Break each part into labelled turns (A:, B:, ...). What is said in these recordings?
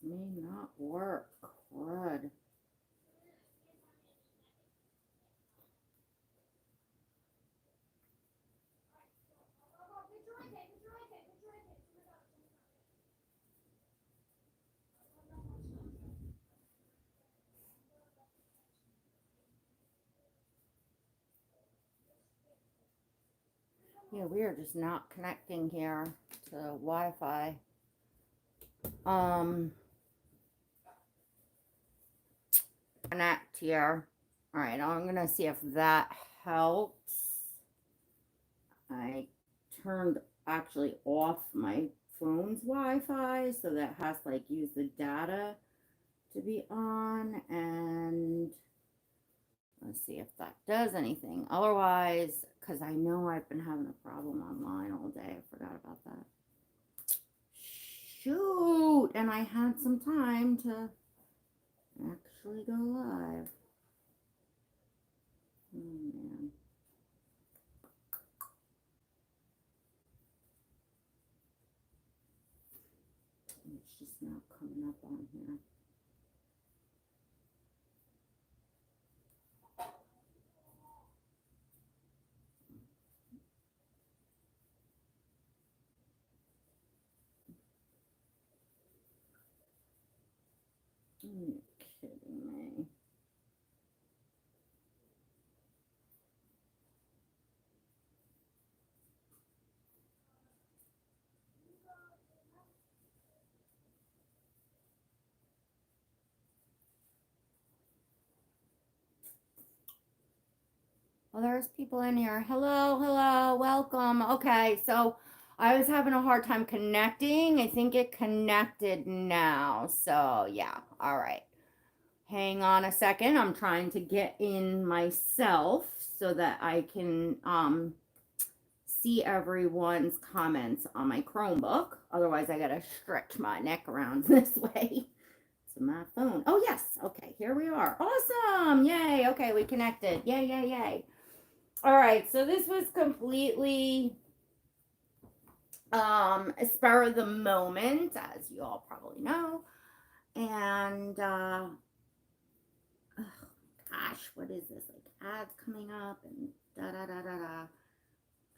A: may not work. Crud. Yeah, we are just not connecting here to Wi-Fi. Um, connect here. All right, I'm gonna see if that helps. I turned actually off my phone's Wi-Fi so that has to like use the data to be on, and let's see if that does anything. Otherwise, because I know I've been having a problem online all day. I forgot about that. Shoot, and I had some time to actually go live. Oh man. It's just not coming up on here. Are you kidding me? Well, there's people in here. Hello, hello, welcome. Okay, so I was having a hard time connecting. I think it connected now. So, yeah, all right. Hang on a second. I'm trying to get in myself so that I can see everyone's comments on my Chromebook. Otherwise, I gotta stretch my neck around this way to my phone. Oh, yes. Okay, here we are. Awesome. Yay. Okay, we connected. Yay, yay, yay. All right, so this was completely a spur of the moment, as you all probably know. And oh gosh, what is this? Like ads coming up and da da da da da.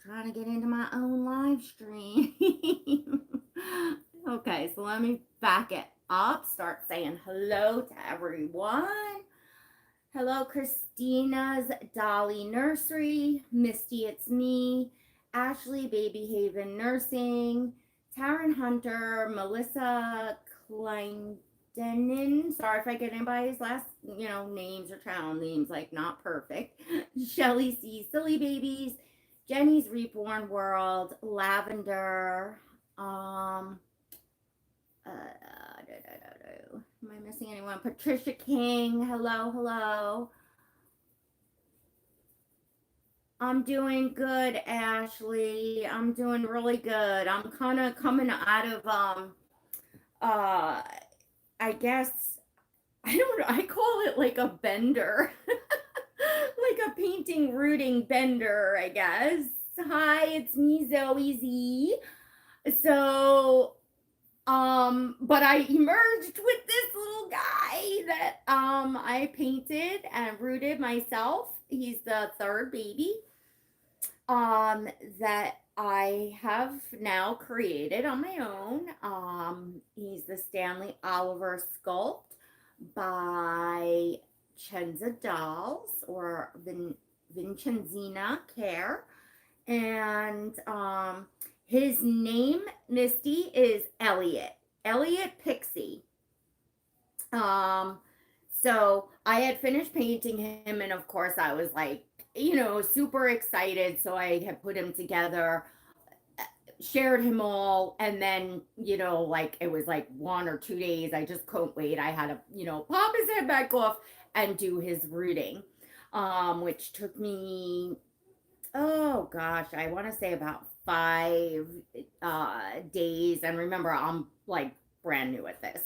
A: Trying to get into my own live stream. Okay, so let me back it up. Start saying hello to everyone. Hello, Christina's Dolly Nursery. Misty, it's me. Ashley, Baby Haven Nursing. Taryn Hunter, Melissa Kleindenin. Sorry if I get anybody's last, names or channel names like not perfect. Shelly C. Silly Babies. Jenny's Reborn World. Lavender. Am I missing anyone? Patricia King. Hello, hello. I'm doing good, Ashley. I'm doing really good. I'm kind of coming out of uh I guess I don't know, I call it like a bender. Like a painting rooting bender, I guess. Hi, it's me, Zoe Z. So but I emerged with this little guy that I painted and rooted myself. He's the third baby um that I have now created on my own. He's the Stanley Oliver sculpt by Chenza Dolls or Vincenzina Care. And his name, Misty, is Elliot. Elliot Pixie. Um, so I had finished painting him, and of course, I was like, super excited. So I had put him together, shared him all, and then, like it was like 1 or 2 days. I just couldn't wait. I had to, pop his head back off and do his rooting, which took me, oh gosh, I want to say about 5 days. And remember, I'm like brand new at this.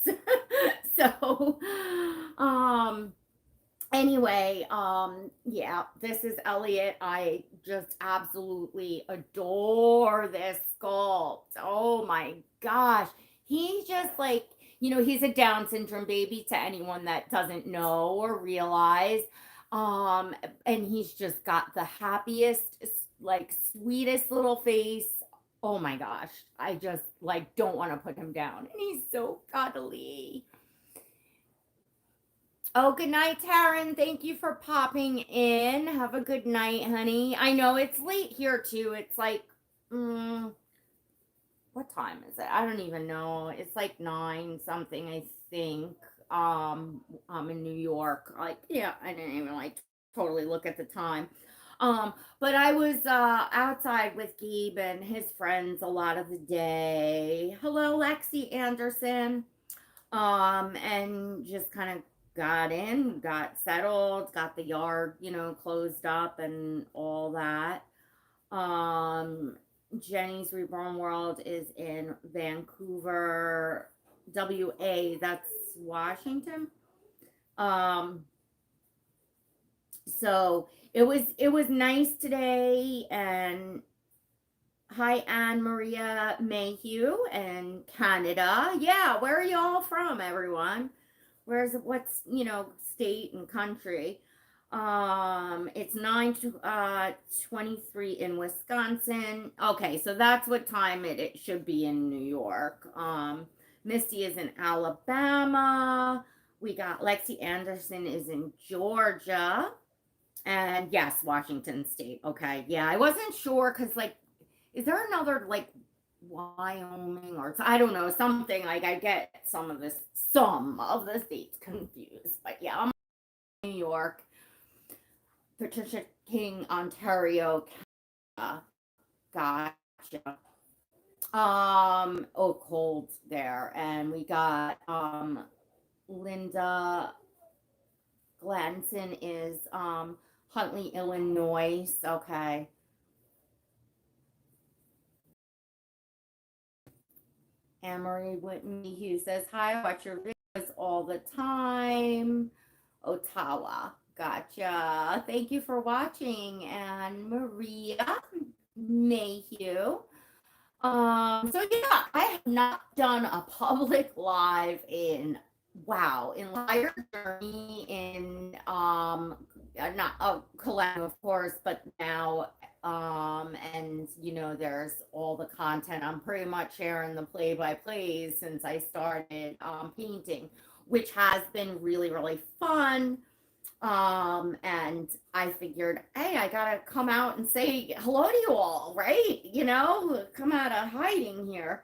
A: So, um, anyway, yeah, this is Elliot. I just absolutely adore this sculpt. Oh my gosh. He's just like, He's a Down syndrome baby to anyone that doesn't know or realize. Um, and he's just got the happiest, like sweetest little face. Oh my gosh. I just like don't want to put him down. And he's so cuddly. Oh, good night, Taryn. Thank you for popping in. Have a good night, honey. I know it's late here too. It's like, mm, what time is it? I don't even know. It's like 9 something, I think. I'm in New York. Like, yeah, I didn't even like totally look at the time. But I was outside with Gabe and his friends a lot of the day. Hello, Lexi Anderson. And just kind of got in, got settled, got the yard, closed up and all that. Um, Jenny's Reborn World is in Vancouver, WA. That's Washington. Um, so it was nice today. And hi, Anne Maria Mayhew in Canada. Yeah, where are y'all from, everyone? What's state and country? It's 9:23 in Wisconsin. Okay, so that's what time it should be in New York. Misty is in Alabama. We got Lexi Anderson is in Georgia. And yes, Washington State. Okay. Yeah, I wasn't sure because like, is there another like Wyoming or I don't know, something like I get some of the states confused. But yeah, I'm in New York, Patricia King, Ontario, Canada. Gotcha. Oh, cold there. And we got Linda Glanson is Huntley, Illinois. Okay. Amory Whitney Hughes says, hi, I watch your videos all the time. Ottawa. Gotcha. Thank you for watching. And Maria Mayhew. So yeah, I have not done a public live in wow, in entire journey in not a collab of course, but now and there's all the content. I'm pretty much sharing the play by plays since I started painting, which has been really, really fun. And I figured, hey, I gotta come out and say hello to you all, right? Come out of hiding here.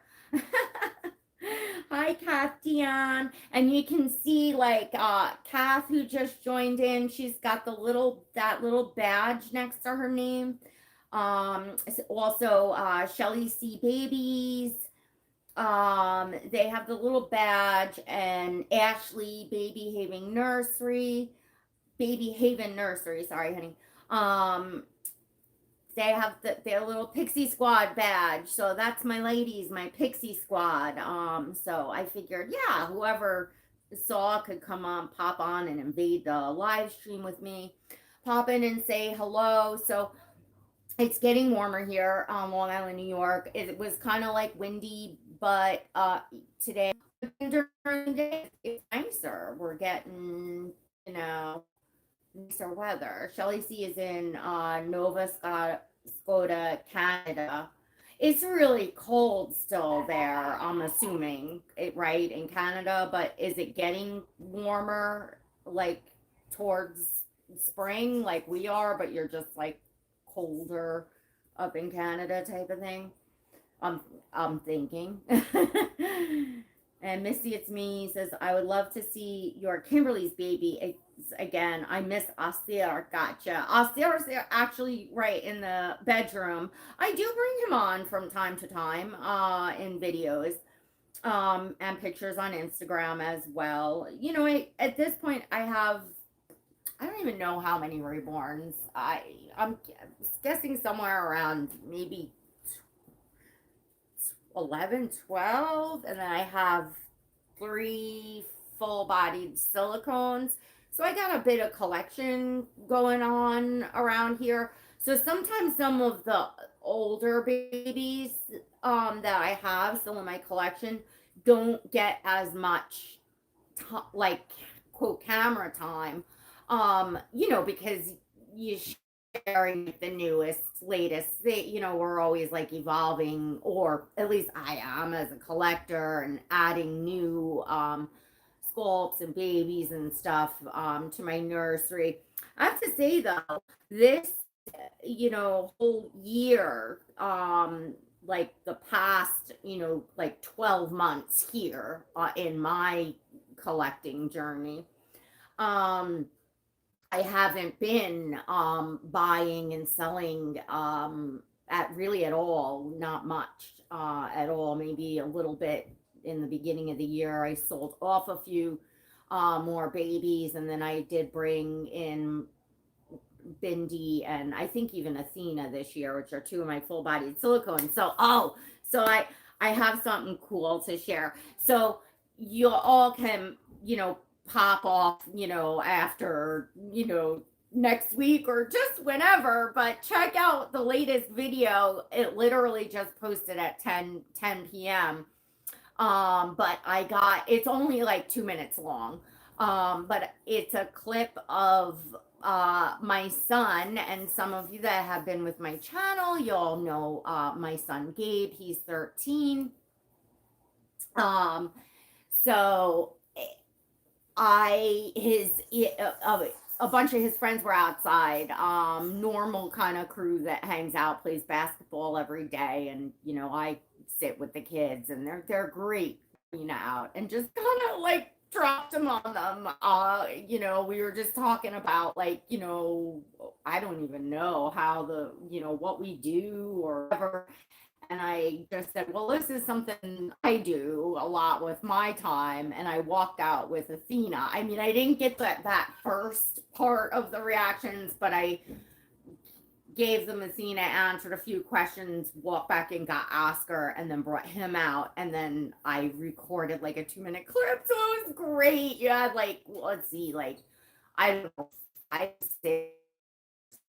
A: Hi, Kath Dion. And you can see like Kath who just joined in, she's got that little badge next to her name. Also Shelly C Babies. They have the little badge, and Ashley Baby Haven Nursery, sorry, honey. They have their little Pixie Squad badge. So that's my ladies, my Pixie Squad. So I figured, yeah, whoever saw could come on, pop on and invade the live stream with me. Pop in and say hello. So it's getting warmer here on Long Island, New York. It was kind of like windy, but today during the day it's nicer. We're getting, nicer weather. Shelly C is in Nova Scotia, Canada. It's really cold still there, I'm assuming, right, in Canada, but is it getting warmer, like, towards spring, like we are, but you're just, like, colder up in Canada type of thing? I'm thinking. And Misty, it's me, says, I would love to see your Kimberly's baby again. I miss Austin. Gotcha. Austin's actually right in the bedroom. I do bring him on from time to time in videos and pictures on Instagram as well. At this point, I don't even know how many reborns. I'm guessing somewhere around maybe 11, 12, and then I have 3 full-bodied silicones. So I got a bit of collection going on around here. So sometimes some of the older babies that I have still in my collection don't get as much like quote camera time, because you sharing the newest, latest. We're always like evolving, or at least I am as a collector, and adding new sculpts and babies and stuff to my nursery. I have to say though, this whole year, like the past, like 12 months here in my collecting journey, um I haven't been buying and selling at really at all, not much at all. Maybe a little bit in the beginning of the year. I sold off a few more babies, and then I did bring in Bindi and I think even Athena this year, which are two of my full bodied silicone. So I have something cool to share. So you all can, pop off, after, next week or just whenever, but check out the latest video. It literally just posted at 10 p.m. But it's only like 2 minutes long. But it's a clip of my son, and some of you that have been with my channel, you all know my son Gabe. He's 13. Um, so I his a bunch of his friends were outside. Normal kind of crew that hangs out, plays basketball every day, and I sit with the kids, and they're great, out, and just kind of like dropped them on them. We were just talking about like, I don't even know how what we do or whatever. And I just said, well, this is something I do a lot with my time. And I walked out with Athena. I mean, I didn't get that first part of the reactions, but I gave them Athena, answered a few questions, walked back and got Oscar, and then brought him out. And then I recorded like a 2 minute clip. So it was great. You had like, let's see, like, I don't know, 5, 6,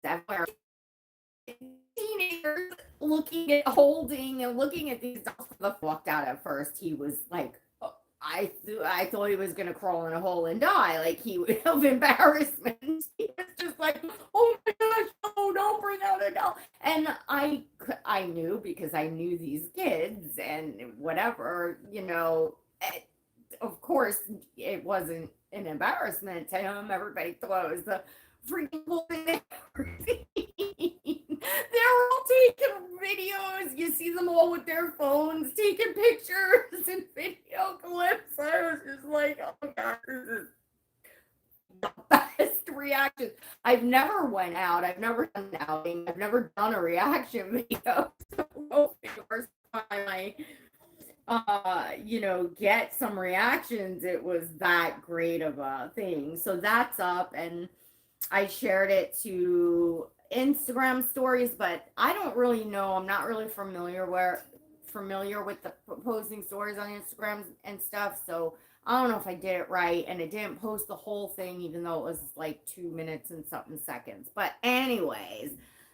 A: 7 teenagers holding and looking at these dolls. The walked out at first. He was like, I thought he was gonna crawl in a hole and die, like he would of embarrassment. He was just like, oh my gosh, oh, don't bring out a doll. And I knew, because I knew these kids and whatever, of course it wasn't an embarrassment to him. Everybody thought it was the freaking cool thing they ever seen. They're all taking videos. You see them all with their phones taking pictures and video clips. I was just like, oh my god, this is the best reaction. I've never went out. I've never done an outing. I've never done a reaction video. So the first time I get some reactions, it was that great of a thing. So that's up, and I shared it to Instagram stories, but I don't really know. I'm not really familiar with the posting stories on Instagram and stuff. So I don't know if I did it right, and it didn't post the whole thing, even though it was like 2 minutes and something seconds. But anyways,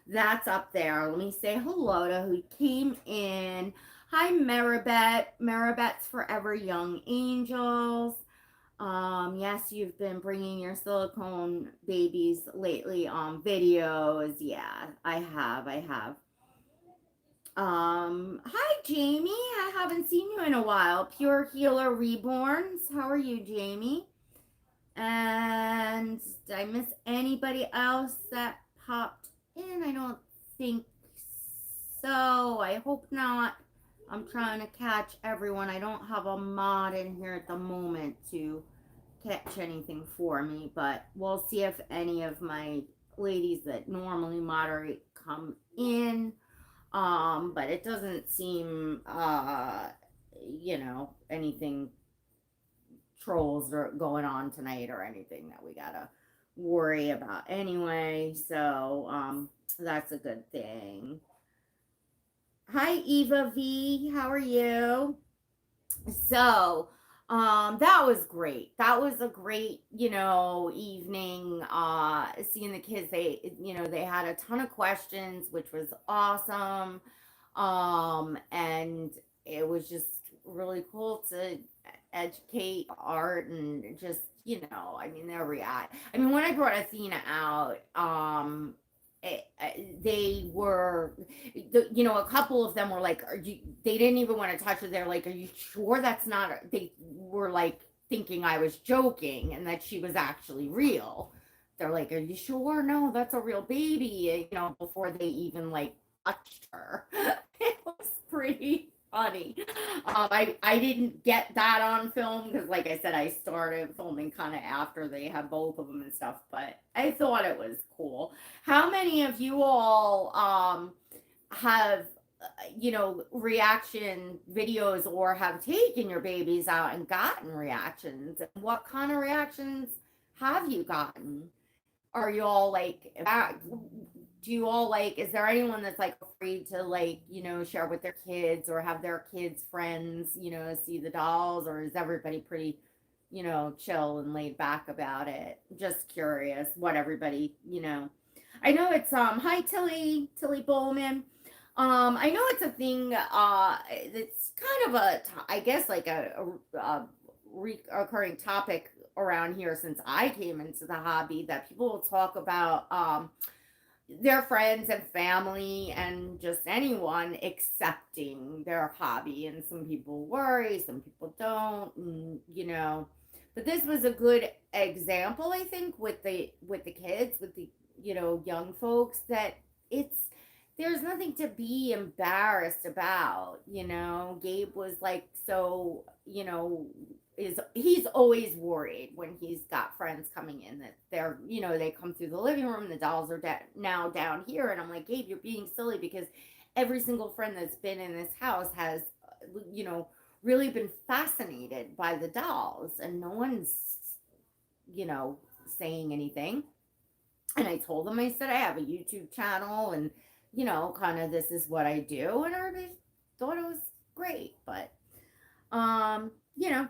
A: that's up there. Let me say hello to who came in. Hi, Maribet. Maribet's Forever Young Angels. Yes, you've been bringing your silicone babies lately on videos. Yeah, I have. Hi, Jamie. I haven't seen you in a while. Pure Healer Reborns. How are you, Jamie? And did I miss anybody else that popped in? I don't think so. I hope not. I'm trying to catch everyone. I don't have a mod in here at the moment to catch anything for me, but we'll see if any of my ladies that normally moderate come in. But it doesn't seem anything trolls are going on tonight or anything that we gotta worry about anyway. So that's a good thing. Hi, Eva V. How are you? So that was great. That was a great, evening. Seeing the kids, they had a ton of questions, which was awesome. And it was just really cool to educate art and just, I mean, their react. I mean, when I brought Athena out, they were, a couple of them were like, they didn't even want to touch her. They're like, are you sure that's not, they were like thinking I was joking and that she was actually real. They're like, are you sure? No, that's a real baby, before they even like touched her. It was pretty funny. I didn't get that on film because, like I said, I started filming kind of after they had both of them and stuff. But I thought it was cool. How many of you all have reaction videos or have taken your babies out and gotten reactions? And what kind of reactions have you gotten? Are you all like, do you all like, is there anyone that's like afraid to like, share with their kids or have their kids' friends, see the dolls, or is everybody pretty, chill and laid back about it? Just curious what everybody, I know it's, hi Tilly Bowman. I know it's a thing, it's kind of I guess like a recurring topic around here since I came into the hobby, that people will talk about their friends and family and just anyone accepting their hobby. And some people worry, some people don't, and, but this was a good example, I think, with the kids, with the young folks, that it's there's nothing to be embarrassed about. Gabe was like, so, he's always worried when he's got friends coming in that they come through the living room, the dolls are now down here, and I'm like, Gabe, you're being silly, because every single friend that's been in this house has really been fascinated by the dolls, and no one's saying anything. And I told them, I said, I have a YouTube channel, and kind of this is what I do, and everybody thought it was great. But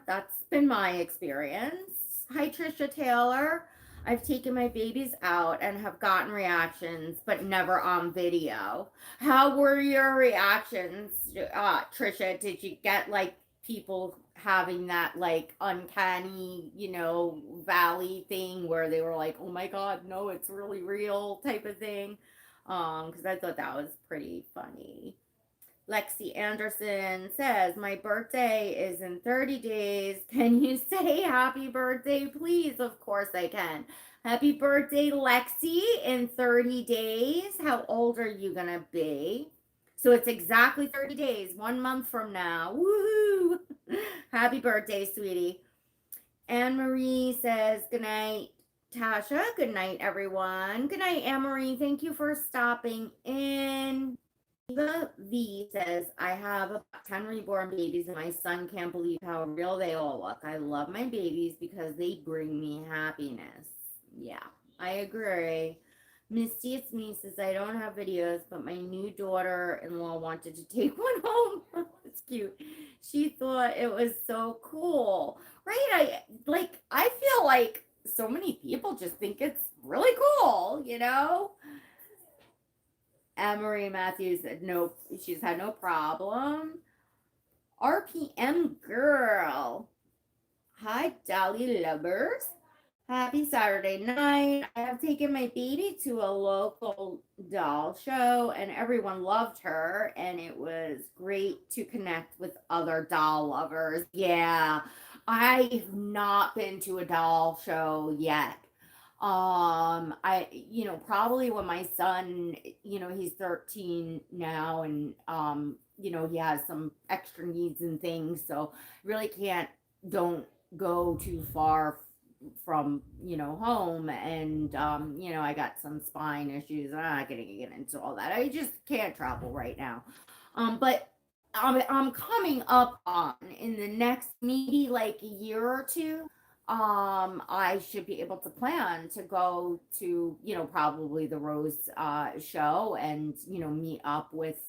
A: that's been my experience. Hi, Trisha Taylor. I've taken my babies out and have gotten reactions, but never on video. How were your reactions, Trisha? Did you get like people having that like uncanny, valley thing where they were like, oh my God, no, it's really real type of thing? Because I thought that was pretty funny. Lexi Anderson says, my birthday is in 30 days. Can you say happy birthday, please? Of course I can. Happy birthday, Lexi, in 30 days. How old are you going to be? So it's exactly 30 days, 1 month from now. Woohoo! Happy birthday, sweetie. Anne Marie says, good night, Tasha. Good night, everyone. Good night, Anne Marie. Thank you for stopping in. Eva V says, I have about 10 reborn babies, and my son can't believe how real they all look. I love my babies because they bring me happiness. Yeah, I agree. Misty, it's me, says, I don't have videos, but my new daughter-in-law wanted to take one home. It's cute. She thought it was so cool. Right? I feel like so many people just think it's really cool, Anne-Marie Matthews said no, she's had no problem. RPM girl. Hi, Dolly lovers. Happy Saturday night. I have taken my baby to a local doll show, and everyone loved her, and it was great to connect with other doll lovers. Yeah, I've not been to a doll show yet. I probably when my son, he's 13 now, and he has some extra needs and things, so really don't go too far from home, and I got some spine issues. I'm not gonna get into all that. I just can't travel right now. But I'm coming up on, in the next maybe like a year or two, I should be able to plan to go to, probably the Rose show, and, meet up with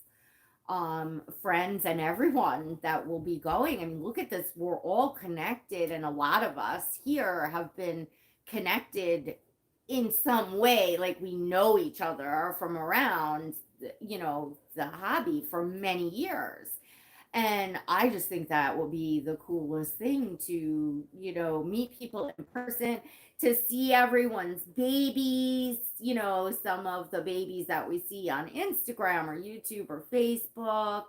A: friends and everyone that will be going. I mean, look at this. We're all connected, and a lot of us here have been connected in some way. Like, we know each other from around, the hobby for many years. And I just think that will be the coolest thing to, meet people in person, to see everyone's babies, some of the babies that we see on Instagram or YouTube or Facebook.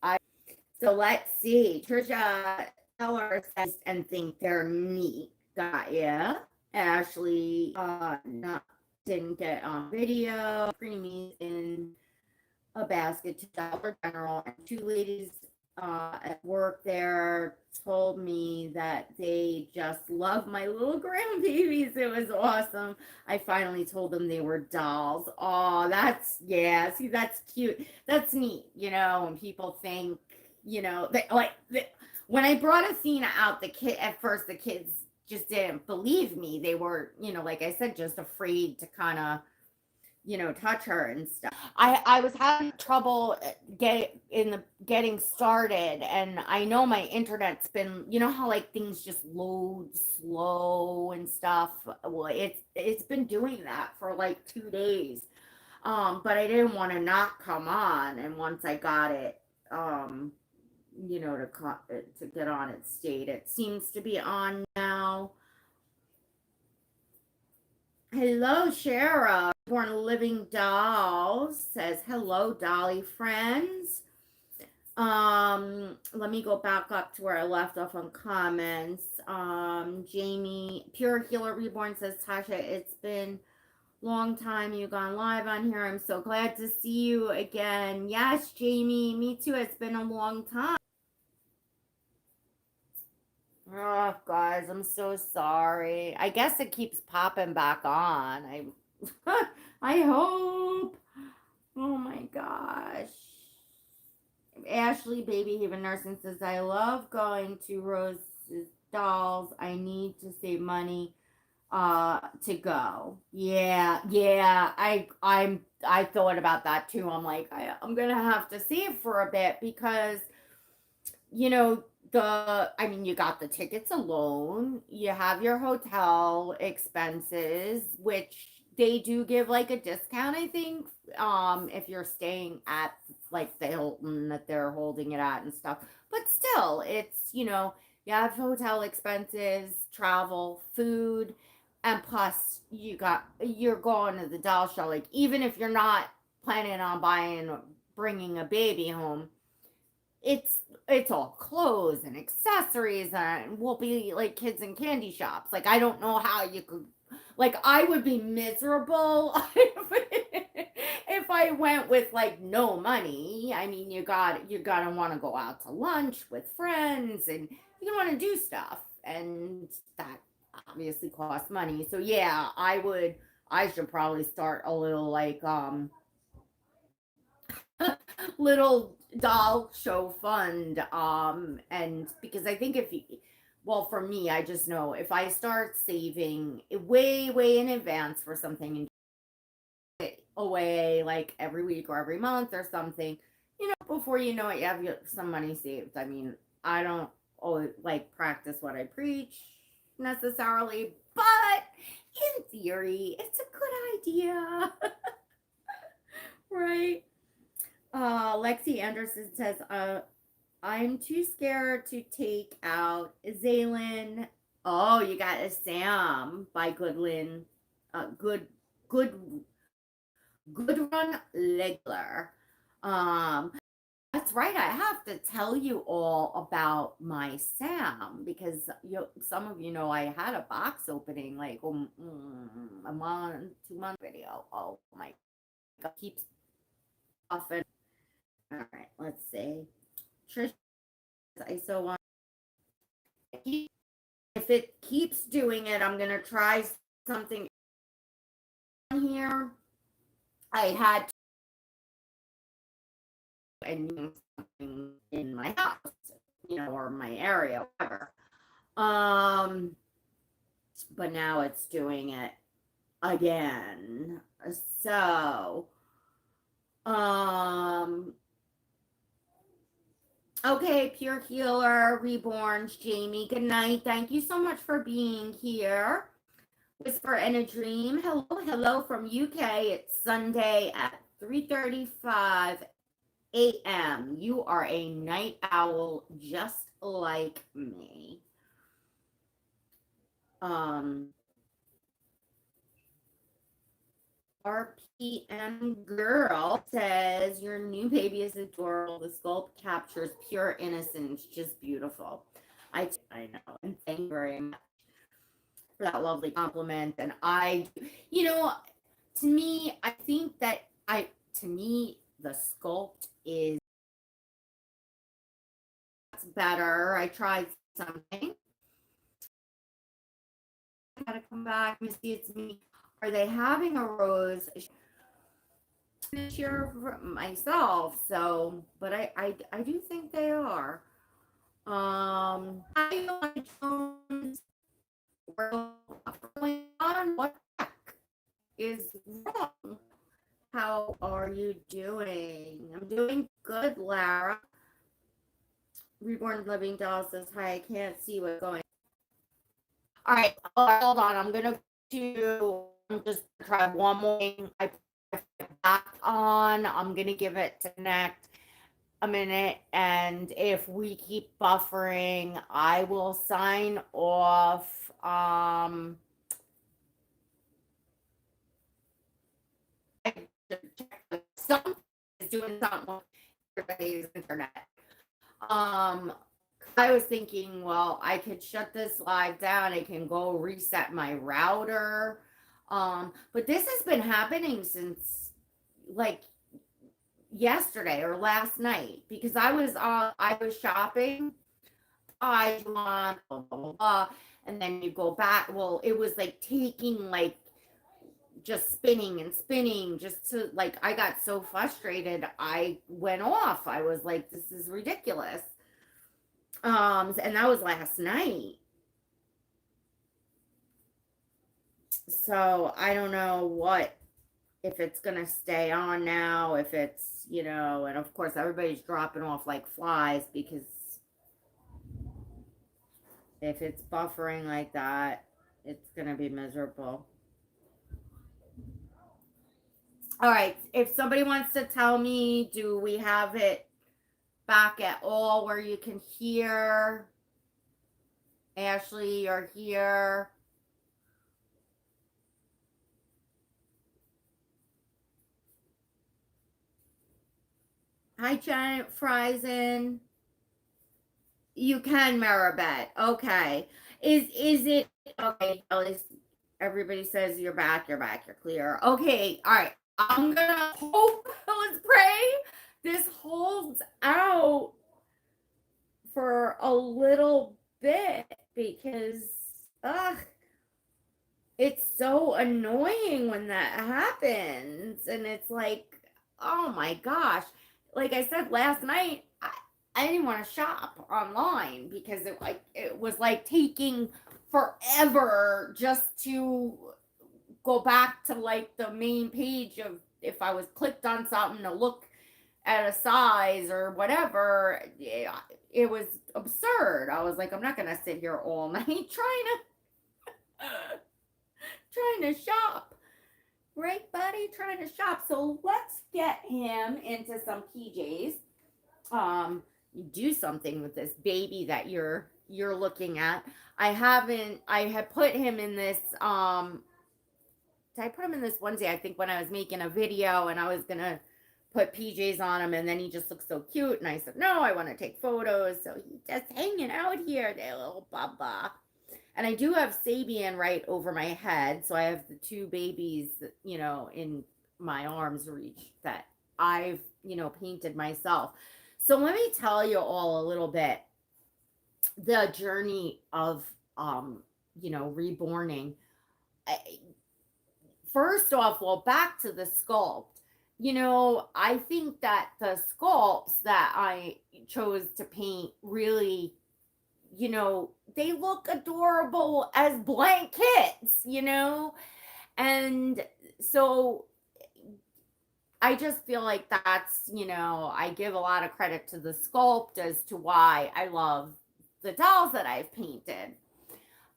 A: I So let's see. Trisha Teller says and think they're neat. Got ya. Ashley not didn't get on video. Creamies in a basket to Dollar General, and two ladies at work there told me that they just love my little grandbabies. It was awesome. I finally told them they were dolls. Oh, yeah, see, that's cute. That's neat, when people think, when I brought Athena out, at first the kids just didn't believe me. They were, like I said, just afraid to kind of touch her and stuff. I was having trouble getting started, and I know my internet's been, how like things just load slow and stuff. Well, it's been doing that for like 2 days. But I didn't want to not come on, and once I got it, to get on, it stayed. It seems to be on now. Hello, Shara. Born Living Dolls says, hello, Dolly friends. Let me go back up to where I left off on comments. Jamie, Pure Healer Reborn says, Tasha, it's been long time you've gone live on here. I'm so glad to see you again. Yes, Jamie, me too. It's been a long time. Oh, guys, I'm so sorry. I guess it keeps popping back on. I hope. Oh my gosh. Ashley Baby Haven Nursing says, I love going to Rose's Dolls. I need to save money to go. Yeah. I thought about that too. I'm like, I'm gonna have to save for a bit because you know you got the tickets alone, you have your hotel expenses, which they do give like a discount, I think, if you're staying at like the Hilton that they're holding it at and stuff. But still, it's, you have hotel expenses, travel, food, and plus you're going to the doll show. Like, even if you're not planning on bringing a baby home, it's all clothes and accessories, and will be like kids in candy shops. Like, I don't know how you could, like, I would be miserable if I went with like no money. I mean, you gotta want to go out to lunch with friends, and you want to do stuff, and that obviously costs money. So yeah, I should probably start a little like little doll show fund, and because I think if you, well, for me, I just know if I start saving way in advance for something and it away like every week or every month or something, before you know it, you have some money saved. I mean, I don't always like practice what I preach necessarily, but in theory it's a good idea. Right. Lexi Anderson says, I'm too scared to take out Zaylin. Oh, you got a Sam by Goodlin. Good Run Legler. That's right. I have to tell you all about my Sam because some of you know I had a box opening like a month, 2 month video. Oh my God, keeps often. All right, let's see. Trish, I so want. If it keeps doing it, I'm gonna try something here. I had and something in my house, or my area, whatever. But now it's doing it again. So, okay, Pure Healer, Reborns, Jamie, good night. Thank you so much for being here. Whisper in a Dream, hello from UK. It's Sunday at 3:35 a.m. You are a night owl just like me. Um, RPM girl says your new baby is adorable. The sculpt captures pure innocence, just beautiful. I know, and thank you very much for that lovely compliment. And you know, to me, I think that to me, the sculpt is better. I tried something. I gotta come back. Let me see. It's me. Are they having a rose this year for myself? So, but I do think they are. Hi, Jones. What's going on? What the heck is wrong? How are you doing? I'm doing good, Lara. Reborn Living Doll says, hi, I can't see what's going on. All right, hold on. I'm just try one more thing. I put it back on. I'm going to give it to connect a minute. And if we keep buffering, I will sign off. Something is doing something with everybody's internet. Um, I was thinking, well, I could shut this live down. I can go reset my router. But this has been happening since like yesterday or last night because I was shopping. I want blah, blah, blah, blah, and then you go back. Well, it was like taking like just spinning and spinning just to like I got so frustrated I went off. I was like, this is ridiculous. And that was last night. So I don't know what if it's gonna stay on now, if it's, and of course everybody's dropping off like flies because if it's buffering like that, it's gonna be miserable. All right, if somebody wants to tell me, do we have it back at all where you can hear? Ashley, you're here. Hi, Janet Friesen. You can Maribet. Okay. Is it okay? At least everybody says you're back, you're clear. Okay, all right. I'm gonna hope, let's pray this holds out for a little bit because ugh, it's so annoying when that happens. And it's like, oh my gosh. Like I said last night, I didn't want to shop online because it was like taking forever just to go back to like the main page of if I was clicked on something to look at a size or whatever. It was absurd. I was like, I'm not gonna sit here all night trying to shop. Right, buddy? Trying to shop. So let's get him into some PJs. Do something with this baby that you're looking at. I had put him in this I put him in this onesie, I think, when I was making a video and I was gonna put PJs on him, and then he just looked so cute, and I said, no, I want to take photos. So he's just hanging out here, there, little baba. And I do have Sabian right over my head, so I have the two babies, in my arm's reach that I've, painted myself. So let me tell you all a little bit the journey of, reborning. First off, well, back to the sculpt. I think that the sculpts that I chose to paint really, they look adorable as blankets. And so I just feel like that's, I give a lot of credit to the sculpt as to why I love the dolls that I've painted.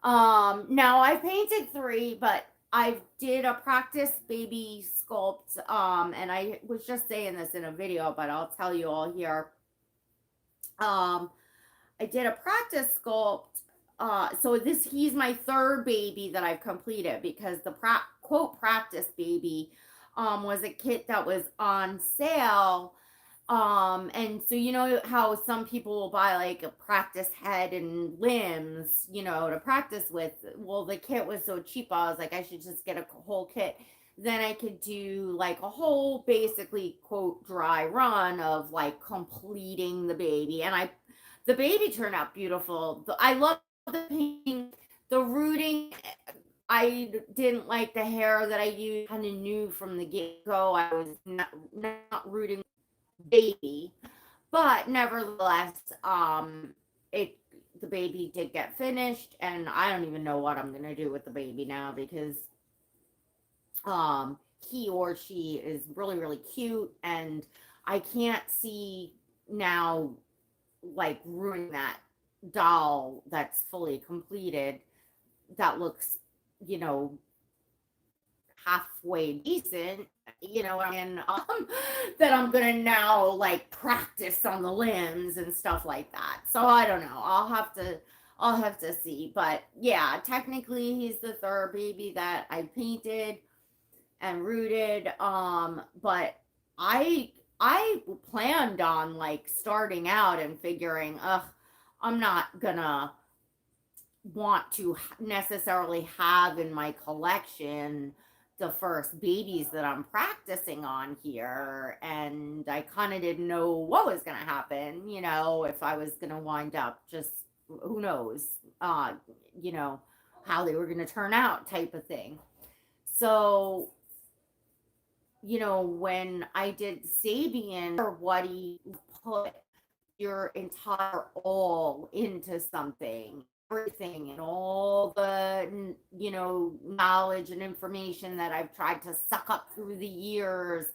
A: Now I've painted 3, but I did a practice baby sculpt, and I was just saying this in a video, but I'll tell you all here. Um, I did a practice sculpt. So this he's my third baby that I've completed because the quote practice baby was a kit that was on sale. And so you know how some people will buy like a practice head and limbs, to practice with. Well, the kit was so cheap, I was like, I should just get a whole kit. Then I could do like a whole basically quote dry run of like completing the baby. And the baby turned out beautiful. I love the painting, the rooting. I didn't like the hair that I used. Kind of knew from the get go I was not rooting baby, but nevertheless, it the baby did get finished, and I don't even know what I'm gonna do with the baby now because he or she is really really cute, and I can't see now like ruining that doll that's fully completed that looks, you know, halfway decent, and that I'm gonna now like practice on the limbs and stuff like that. So I don't know. I'll have to see. But yeah, technically he's the third baby that I painted and rooted. But I planned on like starting out and figuring, I'm not gonna want to necessarily have in my collection the first babies that I'm practicing on here. And I kind of didn't know what was going to happen, if I was going to wind up just, who knows, you know, how they were going to turn out type of thing. So, when I did Sabian or what he put your entire all into something, everything, and all the knowledge and information that I've tried to suck up through the years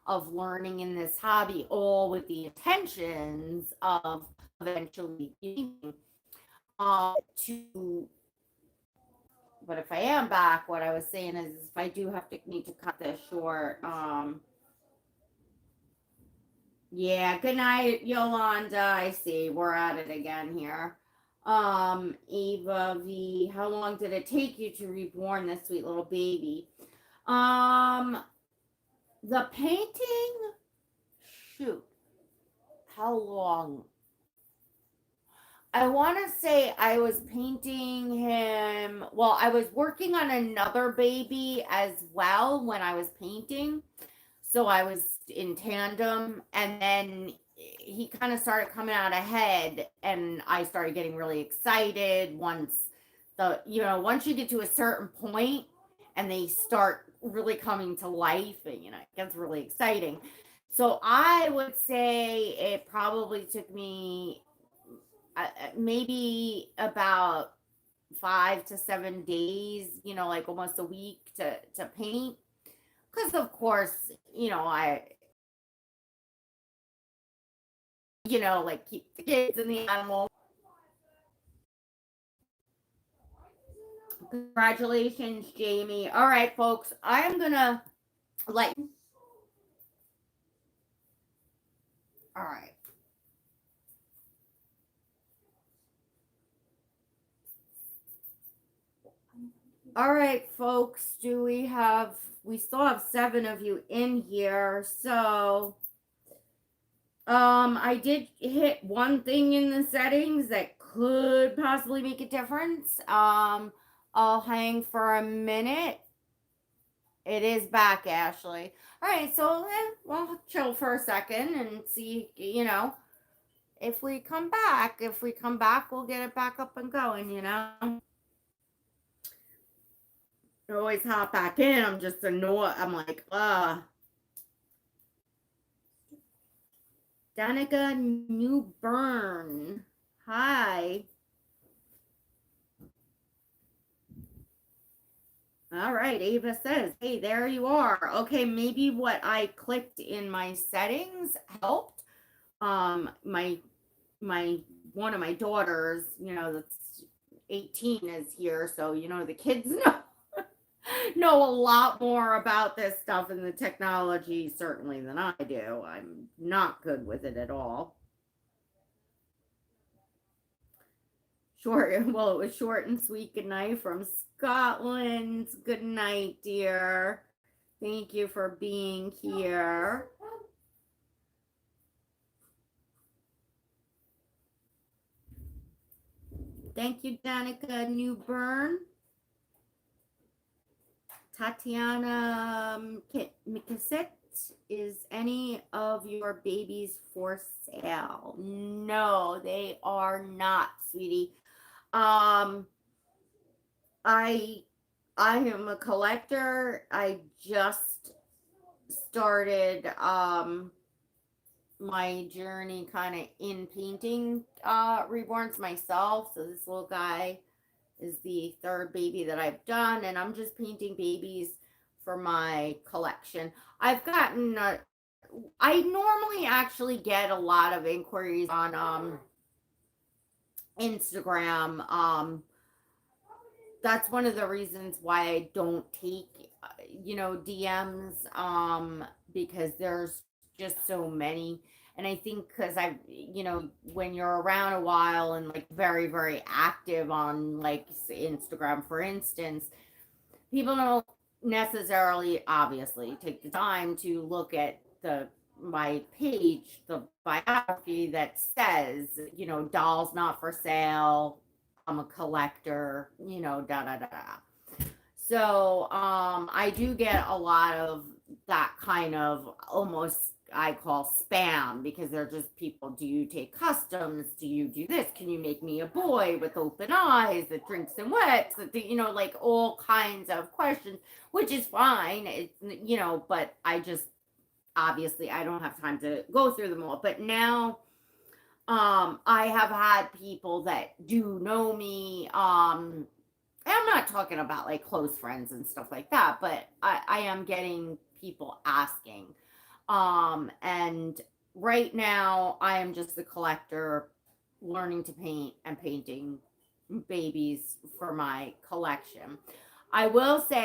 A: of learning in this hobby, all with the intentions of eventually to. But if I am back, what I was saying is if I do need to cut this short. Yeah, good night, Yolanda. I see. We're at it again here. Eva V, how long did it take you to reborn this sweet little baby? Um, the painting, shoot, how long? I want to say I was painting him. Well, I was working on another baby as well when I was painting. So I was in tandem, and then he kind of started coming out ahead, and I started getting really excited once you get to a certain point and they start really coming to life, and it gets really exciting. So I would say it probably took me maybe about 5 to 7 days, like almost a week to paint. Because of course, I like keep the kids and the animal. Congratulations, Jamie. All right, folks, I am gonna let you. All right. All right, folks, we still have 7 of you in here. So, I did hit one thing in the settings that could possibly make a difference. I'll hang for a minute. It is back, Ashley. All right, so we'll chill for a second and see, if we come back. If we come back, we'll get it back up and going. I always hop back in. I'm just annoyed. I'm like, Danica Newburn. Hi. All right, Ava says, hey, there you are. Okay, maybe what I clicked in my settings helped. My one of my daughters, that's 18 is here, so the kids know. know a lot more about this stuff and the technology certainly than I do. I'm not good with it at all. Short, well, it was short and sweet. Good night from Scotland. Good night, dear. Thank you for being here. Thank you, Danica Newburn. Tatiana Mikasic, is any of your babies for sale? No, they are not, sweetie. Um, I I am a collector. I just started my journey kind of in painting reborns myself. So this little guy is the third baby that I've done, and I'm just painting babies for my collection. I've gotten I normally actually get a lot of inquiries on Instagram. That's one of the reasons why I don't take DMs because there's just so many. And I think because when you're around a while and like very very active on like Instagram for instance, people don't necessarily obviously take the time to look at the my page, the biography that says, dolls not for sale, I'm a collector, da da da da. So I do get a lot of that kind of almost I call spam because they're just people. Do you take customs? Do you do this? Can you make me a boy with open eyes that drinks and wets? Like all kinds of questions, which is fine. It's but I just obviously I don't have time to go through them all. But now I have had people that do know me. I'm not talking about like close friends and stuff like that, but I am getting people asking. And right now I am just a collector learning to paint and painting babies for my collection. I will say